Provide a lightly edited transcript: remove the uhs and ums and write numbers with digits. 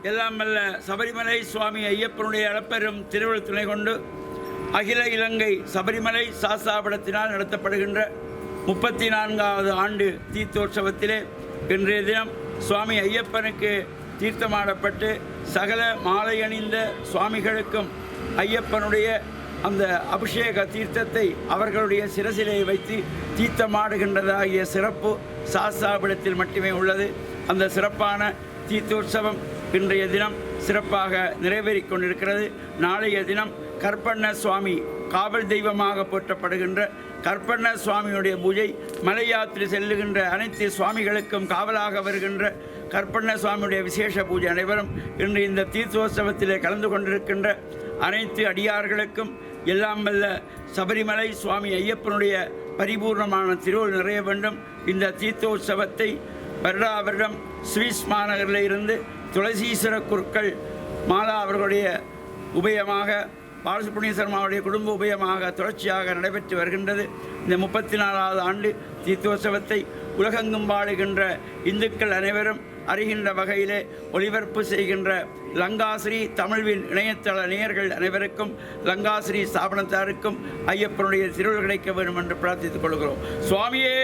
எல்லாம் வல்ல சபரிமலை சுவாமி ஐயப்பனுடைய அளப்பெரும் திருவிழா துணை கொண்டு அகில இலங்கை சபரிமலை சாஸ்தாபடத்தினால் நடத்தப்படுகின்ற 34வது ஆண்டு தீர்த்தோற்சவத்திலே இன்றைய தினம் சுவாமி ஐயப்பனுக்கு தீர்த்தமாடப்பட்டு சகல மாலை அணிந்த சுவாமிகளுக்கும் ஐயப்பனுடைய அந்த அபிஷேக தீர்த்தத்தை அவர்களுடைய சிரசிலே வைத்து தீர்த்தமாடுகின்றதாகிய சிறப்பு சாஸ்தாபடத்தில் மட்டுமே உள்ளது. அந்த சிறப்பான தீர்த்தோற்சவம் இன்றைய தினம் சிறப்பாக நிறைவேறிக் கொண்டிருக்கிறது. நாளைய தினம் கற்பண்ண சுவாமி காவல் தெய்வமாக போற்றப்படுகின்ற கற்பண்ண சுவாமியுடைய பூஜை, மலை யாத்திரை செல்லுகின்ற அனைத்து சுவாமிகளுக்கும் காவலாக வருகின்ற கற்பண்ண சுவாமியுடைய விசேஷ பூஜை அனைவரும் இன்று இந்த தீர்த்தோற்சவத்திலே கலந்து கொண்டிருக்கின்ற அனைத்து அடியார்களுக்கும் எல்லாம் வல்ல சபரிமலை சுவாமி ஐயப்பனுடைய பரிபூர்ணமான திருவருள் நிறைய வேண்டும். இந்த தீர்த்தோற்சவத்தை வருடா வருடம் சுவிஸ் மாநகரில் இருந்து துளசீஸ்வர குருக்கள் மாலா அவர்களுடைய உபயமாக பாலசுப்ரமணிய சர்மாவுடைய குடும்ப உபயமாக தொடர்ச்சியாக நடைபெற்று வருகின்றது. இந்த 34வது ஆண்டு தீர்த்தோற்சவத்தை உலகெங்கும் வாழுகின்ற இந்துக்கள் அனைவரும் அறிகின்ற வகையிலே ஒளிபரப்பு செய்கின்ற லங்காஸ்ரீ தமிழ்வின் இணையதள நேயர்கள் அனைவருக்கும் லங்காஸ்ரீ ஸ்தாபனத்தாருக்கும் ஐயப்பனுடைய திருவருள் கிடைக்க வேண்டும் என்று பிரார்த்தித்துக் கொள்கிறோம். சுவாமியே